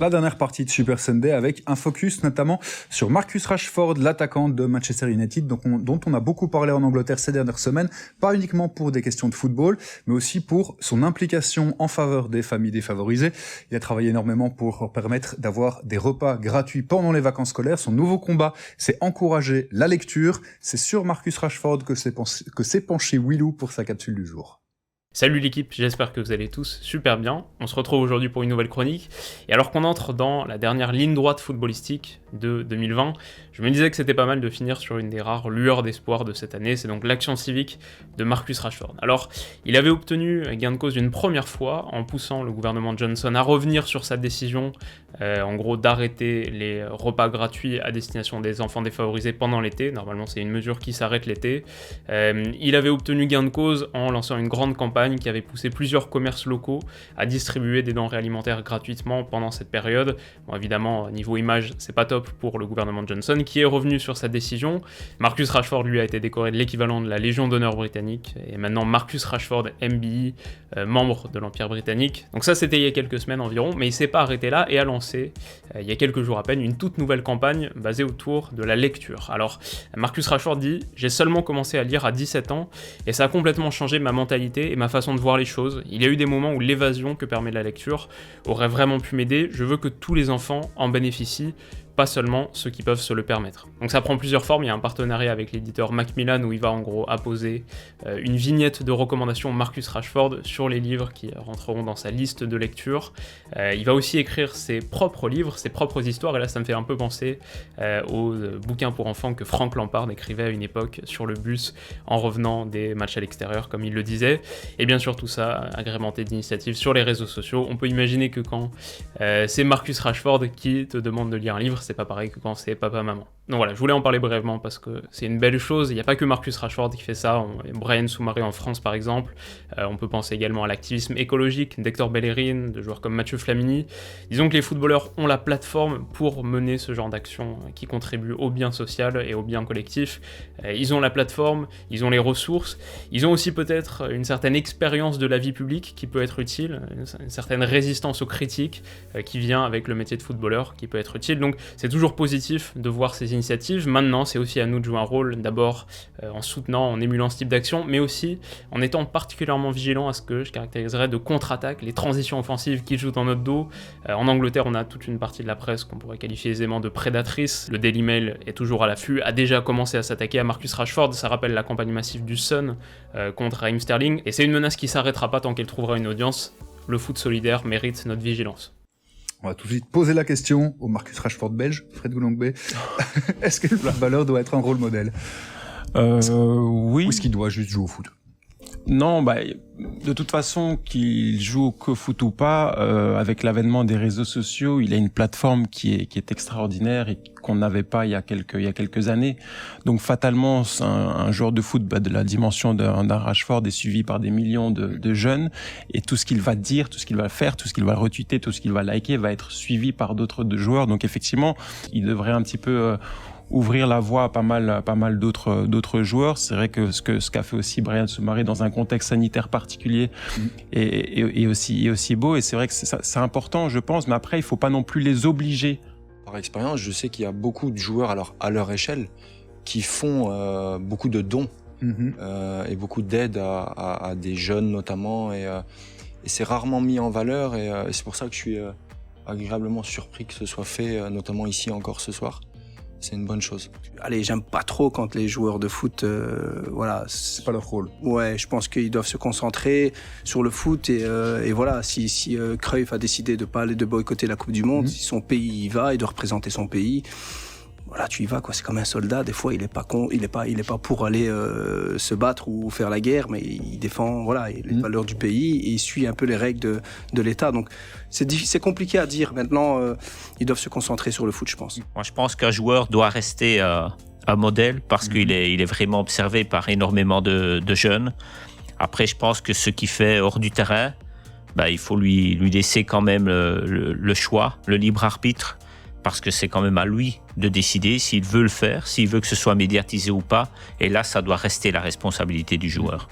La dernière partie de Super Sunday avec un focus notamment sur Marcus Rashford, l'attaquant de Manchester United, dont on a beaucoup parlé en Angleterre ces dernières semaines, pas uniquement pour des questions de football, mais aussi pour son implication en faveur des familles défavorisées. Il a travaillé énormément pour permettre d'avoir des repas gratuits pendant les vacances scolaires. Son nouveau combat, c'est encourager la lecture. C'est sur Marcus Rashford que s'est penché Willou pour sa capsule du jour. Salut l'équipe, j'espère que vous allez tous super bien. On se retrouve aujourd'hui pour une nouvelle chronique. Et alors qu'on entre dans la dernière ligne droite footballistique de 2020, je me disais que c'était pas mal de finir sur une des rares lueurs d'espoir de cette année, c'est donc l'action civique de Marcus Rashford. Alors, il avait obtenu gain de cause une première fois en poussant le gouvernement Johnson à revenir sur sa décision, en gros d'arrêter les repas gratuits à destination des enfants défavorisés pendant l'été. Normalement, c'est une mesure qui s'arrête l'été. Il avait obtenu gain de cause en lançant une grande campagne qui avait poussé plusieurs commerces locaux à distribuer des denrées alimentaires gratuitement pendant cette période. Bon, évidemment, niveau image, c'est pas top pour le gouvernement Johnson, qui est revenu sur sa décision. Marcus Rashford, lui, a été décoré de l'équivalent de la Légion d'honneur britannique, et maintenant Marcus Rashford MBE, membre de l'Empire britannique. Donc ça, c'était il y a quelques semaines environ, mais il s'est pas arrêté là et a lancé, il y a quelques jours à peine, une toute nouvelle campagne basée autour de la lecture. Alors, Marcus Rashford dit « J'ai seulement commencé à lire à 17 ans, et ça a complètement changé ma mentalité et ma façon de voir les choses. Il y a eu des moments où l'évasion que permet la lecture aurait vraiment pu m'aider. Je veux que tous les enfants en bénéficient, pas seulement ceux qui peuvent se le permettre. » Donc ça prend plusieurs formes, il y a un partenariat avec l'éditeur Macmillan où il va en gros apposer une vignette de recommandations Marcus Rashford sur les livres qui rentreront dans sa liste de lecture. Il va aussi écrire ses propres livres, ses propres histoires, et là ça me fait un peu penser aux bouquins pour enfants que Frank Lampard écrivait à une époque sur le bus en revenant des matchs à l'extérieur, comme il le disait. Et bien sûr tout ça agrémenté d'initiatives sur les réseaux sociaux. On peut imaginer que quand c'est Marcus Rashford qui te demande de lire un livre, c'est pas pareil que quand c'est papa-maman. Donc voilà, je voulais en parler brièvement parce que c'est une belle chose. Il n'y a pas que Marcus Rashford qui fait ça. Brian Soumaré en France par exemple. On peut penser également à l'activisme écologique d'Hector Bellerin, de joueurs comme Mathieu Flamini. Disons que les footballeurs ont la plateforme pour mener ce genre d'action qui contribue au bien social et au bien collectif. Ils ont la plateforme, ils ont les ressources, ils ont aussi peut-être une certaine expérience de la vie publique qui peut être utile, une certaine résistance aux critiques qui vient avec le métier de footballeur qui peut être utile. Donc c'est toujours positif de voir ces initiatives. Maintenant, c'est aussi à nous de jouer un rôle, d'abord en soutenant, en émulant ce type d'action, mais aussi en étant particulièrement vigilant à ce que je caractériserais de contre-attaque, les transitions offensives qui jouent dans notre dos. En Angleterre, on a toute une partie de la presse qu'on pourrait qualifier aisément de prédatrice. Le Daily Mail est toujours à l'affût, a déjà commencé à s'attaquer à Marcus Rashford. Ça rappelle la campagne massive du Sun contre Raheem Sterling, et c'est une menace qui s'arrêtera pas tant qu'elle trouvera une audience. Le foot solidaire mérite notre vigilance. On va tout de suite poser la question au Marcus Rashford belge, Fred Goulangbe. Est-ce que le footballeur doit être un rôle modèle ? Oui. Ou est-ce qu'il doit juste jouer au foot ? Non, de toute façon, qu'il joue qu'au foot ou pas, avec l'avènement des réseaux sociaux, il a une plateforme qui est extraordinaire et qu'on n'avait pas il y a quelques années. Donc fatalement, un joueur de foot de la dimension d'un Rashford est suivi par des millions de jeunes, et tout ce qu'il va dire, tout ce qu'il va faire, tout ce qu'il va retweeter, tout ce qu'il va liker va être suivi par d'autres joueurs. Donc effectivement, il devrait un petit peu ouvrir la voie à pas mal d'autres joueurs. C'est vrai que ce qu'a fait aussi Brian Soumaré dans un contexte sanitaire particulier est aussi beau, et c'est vrai que c'est important, je pense, mais après il faut pas non plus les obliger. Par expérience, je sais qu'il y a beaucoup de joueurs à leur échelle qui font beaucoup de dons et beaucoup d'aide à des jeunes notamment, et c'est rarement mis en valeur, et c'est pour ça que je suis agréablement surpris que ce soit fait, notamment ici encore ce soir. C'est une bonne chose. Allez, j'aime pas trop quand les joueurs de foot, voilà. C'est pas leur rôle. Ouais, je pense qu'ils doivent se concentrer sur le foot, et voilà. Si Cruyff a décidé de pas aller de boycotter la Coupe du Monde, si son pays y va et de représenter son pays, voilà, tu y vas, quoi. C'est comme un soldat. Des fois, il est pas pour aller se battre ou faire la guerre, mais il défend, voilà, les valeurs du pays, et il suit un peu les règles de l'État. Donc, c'est compliqué à dire. Maintenant, ils doivent se concentrer sur le foot, je pense. Moi, je pense qu'un joueur doit rester un modèle parce qu'il est vraiment observé par énormément de jeunes. Après, je pense que ce qu'il fait hors du terrain, il faut lui laisser quand même le choix, le libre arbitre, parce que c'est quand même à lui de décider s'il veut le faire, s'il veut que ce soit médiatisé ou pas. Et là, ça doit rester la responsabilité du joueur.